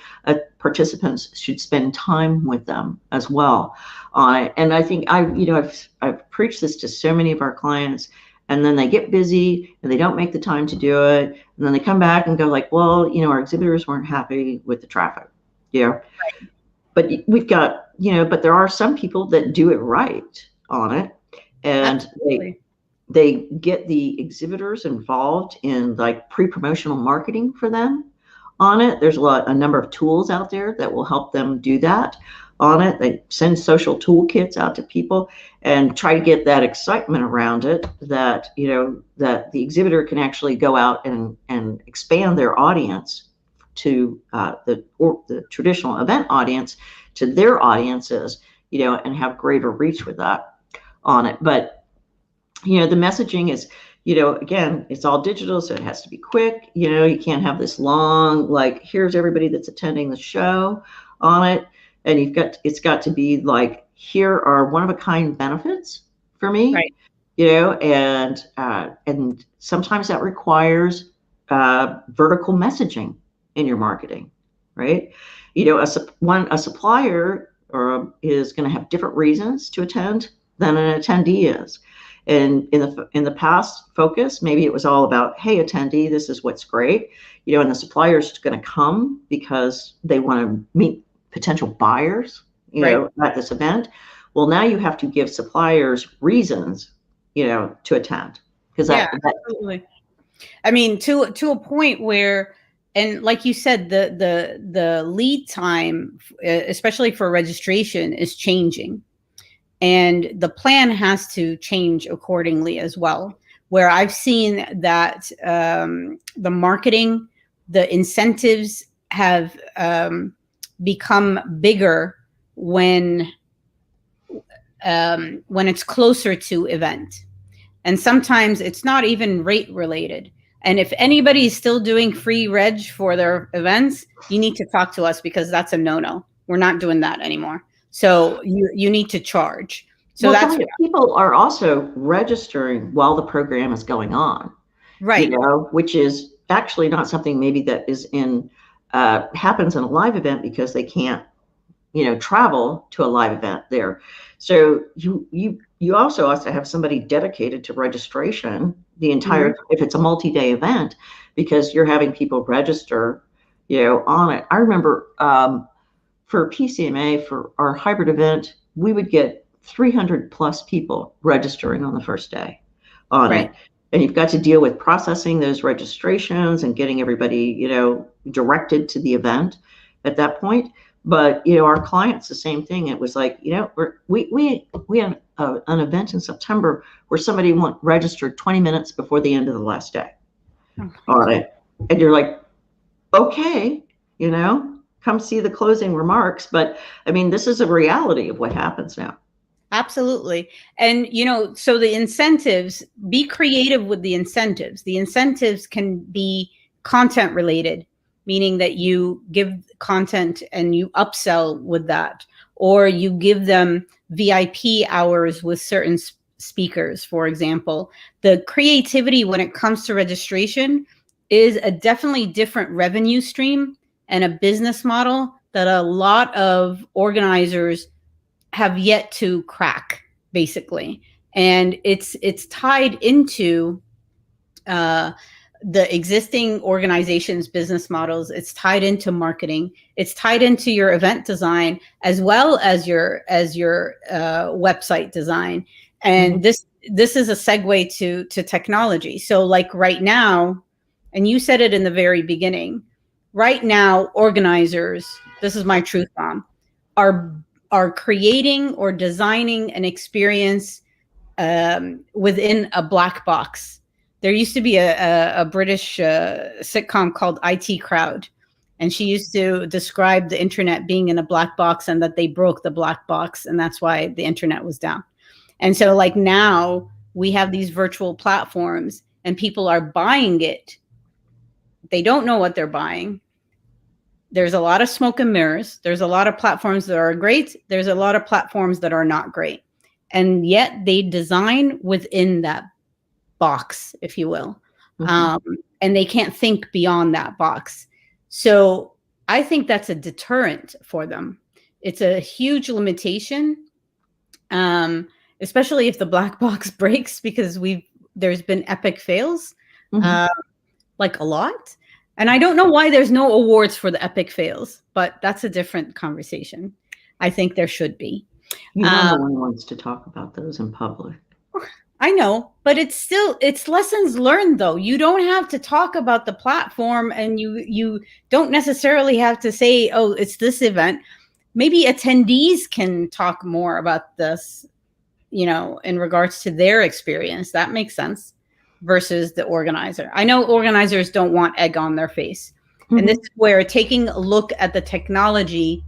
participants should spend time with them as well. And I think I've preached this to so many of our clients, and then they get busy and they don't make the time to do it. And then they come back and go like, well, our exhibitors weren't happy with the traffic. Right. but we've got, but there are some people that do it right on it, and they get the exhibitors involved in like pre-promotional marketing for them on it. There's a number of tools out there that will help them do that on it. They send social toolkits out to people and try to get that excitement around it, that that the exhibitor can actually go out and expand their audience to the traditional event audience to their audiences, and have greater reach with that on it. But the messaging is, again, it's all digital, so it has to be quick. You can't have this long, like, here's everybody that's attending the show on it. And it's got to be like, here are one-of-a-kind benefits for me, right. And sometimes that requires vertical messaging in your marketing, right? A supplier is going to have different reasons to attend than an attendee is. And in the past focus, maybe it was all about, hey, attendee, this is what's great, and the supplier's going to come because they want to meet potential buyers, at this event. Well, now you have to give suppliers reasons, to attend, because absolutely. I mean, to a point where, and like you said, the lead time, especially for registration, is changing. And the plan has to change accordingly as well, where I've seen that the marketing, the incentives have become bigger when it's closer to event. And sometimes it's not even rate related. And if anybody is still doing free reg for their events, you need to talk to us, because that's a no-no. We're not doing that anymore. So you need to charge. So that's people are also registering while the program is going on, right? Which is actually not something maybe that is happens in a live event, because they can't, travel to a live event there. So you also have to have somebody dedicated to registration the entire, mm-hmm. if it's a multi-day event, because you're having people register, on it. I remember for PCMA, for our hybrid event, we would get 300 plus people registering on the first day on it. And you've got to deal with processing those registrations and getting everybody, directed to the event at that point. But, our clients, the same thing. It was like, we had an event in September where somebody registered 20 minutes before the end of the last day on it. And you're like, okay, come see the closing remarks. But I mean, this is a reality of what happens now. Absolutely. And, so the incentives, be creative with the incentives. The incentives can be content related, meaning that you give content and you upsell with that, or you give them VIP hours with certain speakers, for example. The creativity when it comes to registration is a definitely different revenue stream and a business model that a lot of organizers have yet to crack, basically. And it's tied into the existing organization's business models. It's tied into marketing. It's tied into your event design, as well as your website design. And mm-hmm. this is a segue to technology. So like right now, and you said it in the very beginning, right now, organizers, this is my truth bomb, are creating or designing an experience within a black box. There used to be a British sitcom called IT Crowd, and she used to describe the internet being in a black box, and that they broke the black box, and that's why the internet was down. And so like now we have these virtual platforms and people are buying it. They don't know what they're buying. There's a lot of smoke and mirrors. There's a lot of platforms that are great. There's a lot of platforms that are not great. And yet they design within that box, if you will. Mm-hmm. And they can't think beyond that box. So I think that's a deterrent for them. It's a huge limitation, especially if the black box breaks, because there's been epic fails, mm-hmm. Like a lot. And I don't know why there's no awards for the epic fails, but that's a different conversation. I think there should be. You know, no one wants to talk about those in public. I know, but it's lessons learned though. You don't have to talk about the platform, and you don't necessarily have to say, oh, it's this event. Maybe attendees can talk more about this, in regards to their experience. That makes sense versus the organizer. I know organizers don't want egg on their face. Mm-hmm. And this is where taking a look at the technology,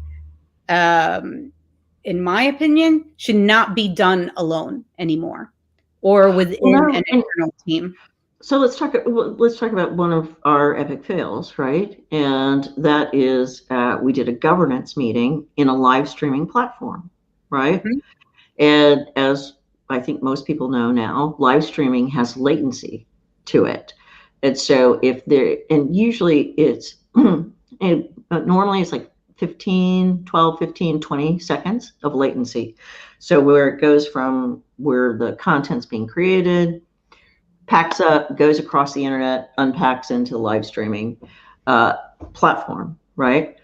in my opinion, should not be done alone anymore or within an internal team. So let's talk about one of our epic fails, right? And that is we did a governance meeting in a live streaming platform, right? Mm-hmm. And as I think most people know now, live streaming has latency to it. And so usually it's, normally it's like 12, 15, 20 seconds of latency. So where it goes from where the content's being created, packs up, goes across the internet, unpacks into the live streaming platform, right?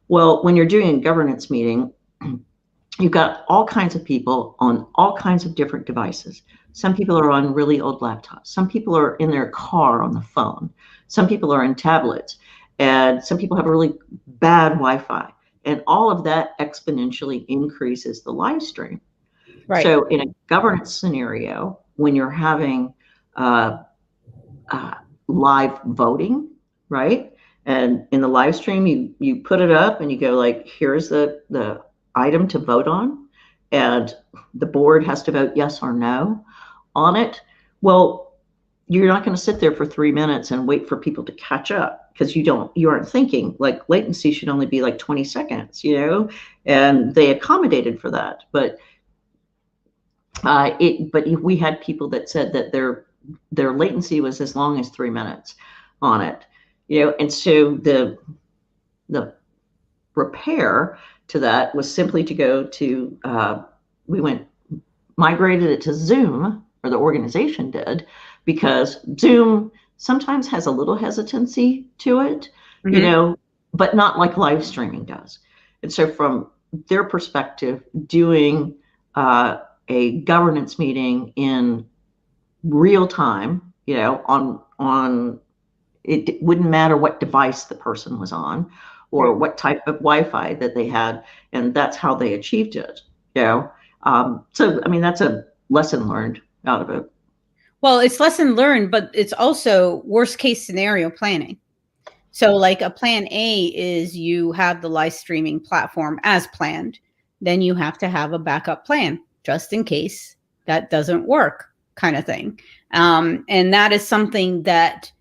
Well, when you're doing a governance meeting, you've got all kinds of people on all kinds of different devices. Some people are on really old laptops. Some people are in their car on the phone. Some people are in tablets. And some people have a really bad Wi-Fi. And all of that exponentially increases the live stream. Right. So in a governance scenario, when you're having live voting, right? And in the live stream, you put it up and you go like, here's the item to vote on, and the board has to vote yes or no on it. Well, you're not going to sit there for 3 minutes and wait for people to catch up, because you aren't thinking. Like, latency should only be like 20 seconds, and they accommodated for that. But we had people that said that their latency was as long as 3 minutes on it, and so the repair to that was simply to go to, migrated it to Zoom, or the organization did, because Zoom sometimes has a little hesitancy to it, mm-hmm. But not like live streaming does. And so from their perspective, doing a governance meeting in real time, on it wouldn't matter what device the person was on, or what type of Wi-Fi that they had, and that's how they achieved it. So I mean, that's a lesson learned out of it. Well, it's lesson learned, but it's also worst case scenario planning. So like a plan A is you have the live streaming platform as planned. Then you have to have a backup plan just in case that doesn't work, kind of thing. And that is something that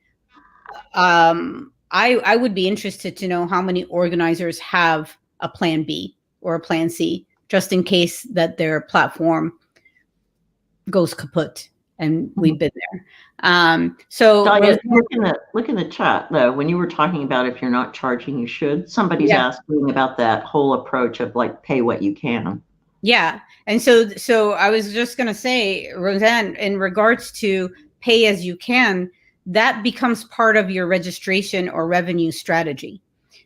I would be interested to know how many organizers have a plan B or a plan C, just in case that their platform goes kaput. And we've been there. So Dahlia, look in the chat though. When you were talking about if you're not charging, you should. Somebody's asking about that whole approach of like pay what you can. Yeah, and so I was just gonna say, Roseanne, in regards to pay as you can, that becomes part of your registration or revenue strategy,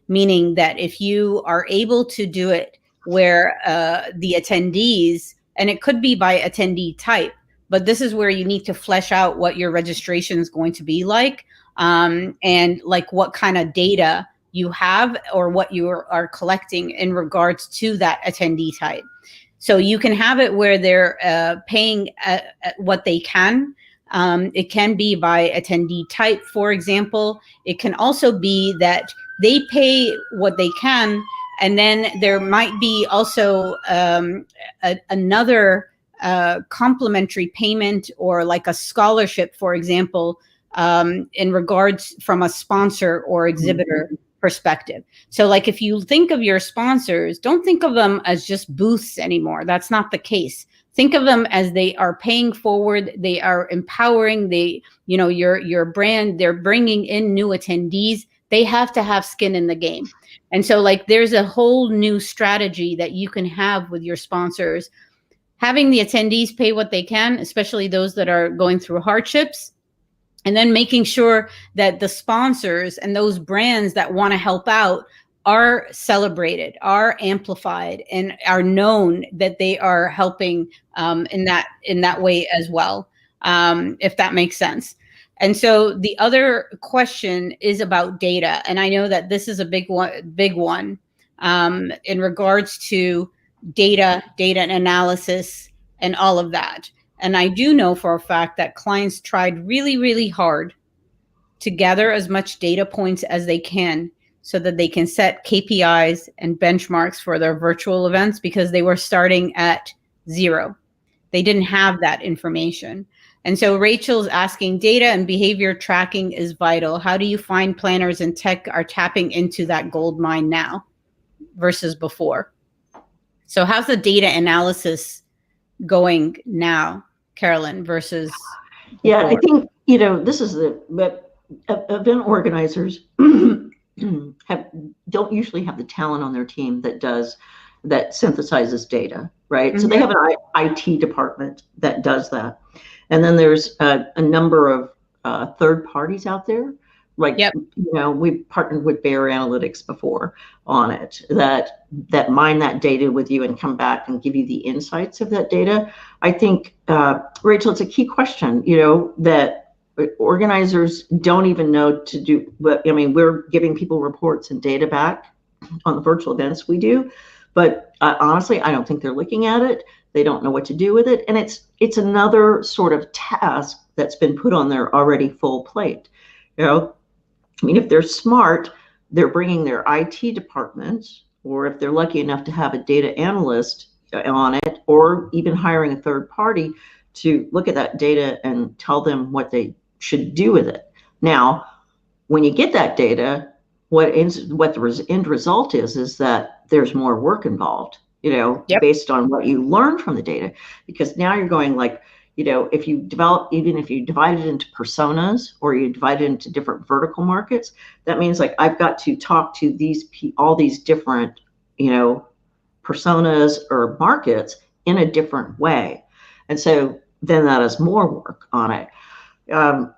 meaning that if you are able to do it where the attendees, and it could be by attendee type, but this is where you need to flesh out what your registration is going to be like, and like what kind of data you have or what you are collecting in regards to that attendee type. So you can have it where they're paying what they can. It can be by attendee type, for example. It can also be that they pay what they can, and then there might be also another complimentary payment, or like a scholarship, for example, in regards from a sponsor or exhibitor perspective. So like if you think of your sponsors, don't think of them as just booths anymore. That's not the case. Think of them as they are paying forward, they are empowering, your brand, they're bringing in new attendees. They have to have skin in the game. And so like there's a whole new strategy that you can have with your sponsors, having the attendees pay what they can, especially those that are going through hardships, and then making sure that the sponsors and those brands that want to help out are celebrated, are amplified, and are known that they are helping in that way as well, if that makes sense. And so the other question is about data, and I know that this is a big one in regards to data and analysis and all of that. And I do know for a fact that clients tried really, really hard to gather as much data points as they can so that they can set KPIs and benchmarks for their virtual events, because they were starting at zero. They didn't have that information. And so Rachel's asking, data and behavior tracking is vital. How do you find planners and tech are tapping into that gold mine now versus before? So how's the data analysis going now, Carolyn, versus Yeah, before? I think, this is but event organizers don't usually have the talent on their team that synthesizes data, right? So they have an IT department that does that. And then there's a number of third parties out there. Like, we've partnered with Bear Analytics before on it that mine that data with you and come back and give you the insights of that data. I think, Rachel, it's a key question, that organizers don't even know to do. But I mean, we're giving people reports and data back on the virtual events we do. But honestly, I don't think they're looking at it. They don't know what to do with it. And it's another sort of task that's been put on their already full plate. I mean, if they're smart, they're bringing their IT departments, or if they're lucky enough to have a data analyst on it, or even hiring a third party to look at that data and tell them what they should do with it. Now, when you get that data, what the end result is that there's more work involved, based on what you learn from the data, because now you're going like, if you divide it into personas, or you divide it into different vertical markets, that means like I've got to talk to all these different, personas or markets in a different way. And so then that is more work on it. A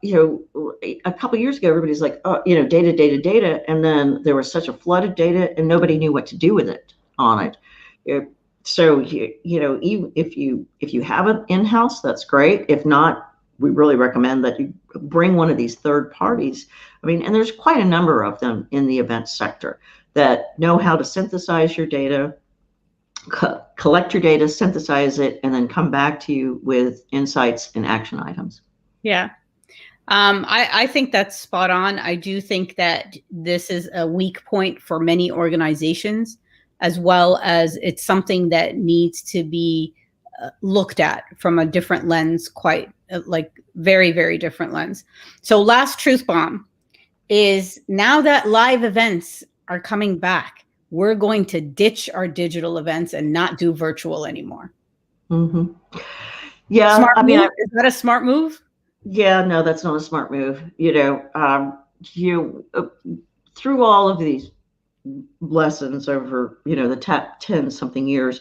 couple of years ago, everybody's like, oh, data. And then there was such a flood of data and nobody knew what to do with it on it. So, even if you have it in-house, that's great. If not, we really recommend that you bring one of these third parties. I mean, and there's quite a number of them in the event sector that know how to synthesize your data, collect your data, synthesize it, and then come back to you with insights and action items. Yeah. I think that's spot on. I do think that this is a weak point for many organizations, as well as it's something that needs to be looked at from a different lens, quite like very, very different lens. So last truth bomb is, now that live events are coming back, we're going to ditch our digital events and not do virtual anymore. Mm-hmm. Yeah. Smart move? Is that a smart move? Yeah, no, that's not a smart move. Through all of these lessons over, the top 10 something years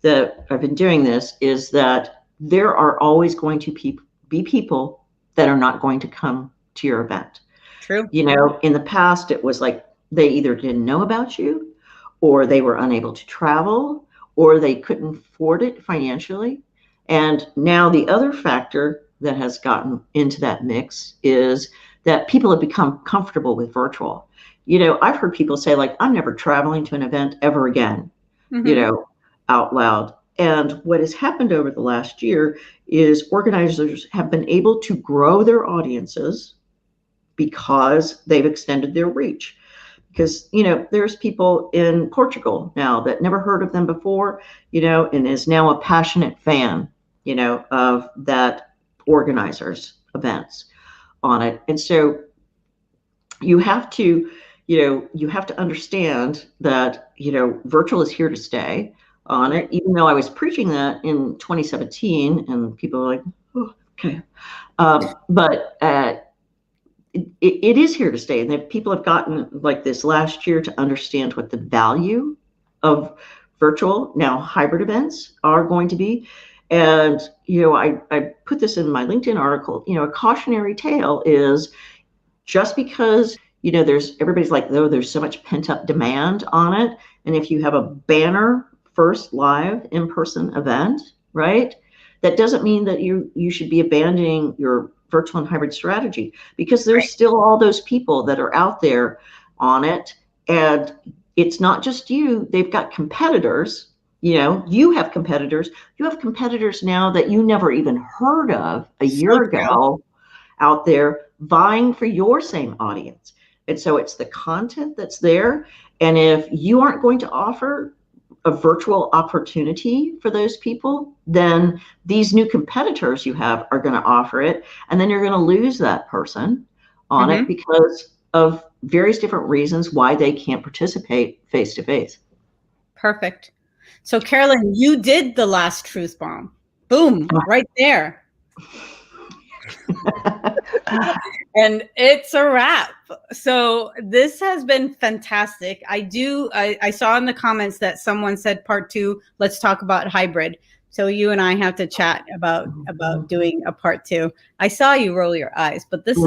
that I've been doing this, is that there are always going to be people that are not going to come to your event. True. In the past, it was like they either didn't know about you, or they were unable to travel, or they couldn't afford it financially. And now the other factor that has gotten into that mix is that people have become comfortable with virtual. I've heard people say, like, I'm never traveling to an event ever again, out loud. And what has happened over the last year is organizers have been able to grow their audiences because they've extended their reach. Because, there's people in Portugal now that never heard of them before, and is now a passionate fan, of that organizers' events on it. And so you have to understand that, virtual is here to stay on it, even though I was preaching that in 2017 and people are like, oh, okay. But it is here to stay. And that people have gotten, like, this last year to understand what the value of virtual, now hybrid events are going to be. And, I put this in my LinkedIn article, a cautionary tale is, just because everybody's like, oh, there's so much pent up demand on it. And if you have a banner first live in-person event, right, that doesn't mean that you should be abandoning your virtual and hybrid strategy, because there's still all those people that are out there on it. And it's not just you. They've got competitors. You have competitors. You have competitors now that you never even heard of a year ago out there vying for your same audience. And so it's the content that's there. And if you aren't going to offer a virtual opportunity for those people, then these new competitors you have are going to offer it. And then you're going to lose that person on it because of various different reasons why they can't participate face to face. Perfect. So Carolyn, you did the last truth bomb. Boom, right there. And it's a wrap. So this has been fantastic. I saw in the comments that someone said part 2, let's talk about hybrid. So you and I have to chat about doing a part 2. I saw you roll your eyes, but this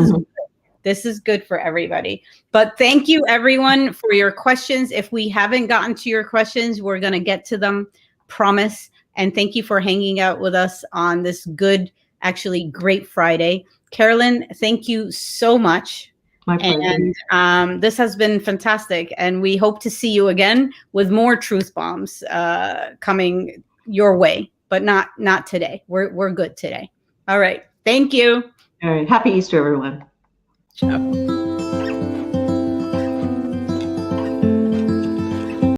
is good for everybody. But thank you everyone for your questions. If we haven't gotten to your questions, we're going to get to them, promise. And thank you for hanging out with us on this actually great Friday. Carolyn, thank you so much. My pleasure. And this has been fantastic. And we hope to see you again with more truth bombs coming your way, but not today. We're good today. All right. Thank you. All right. Happy Easter, everyone. Ciao.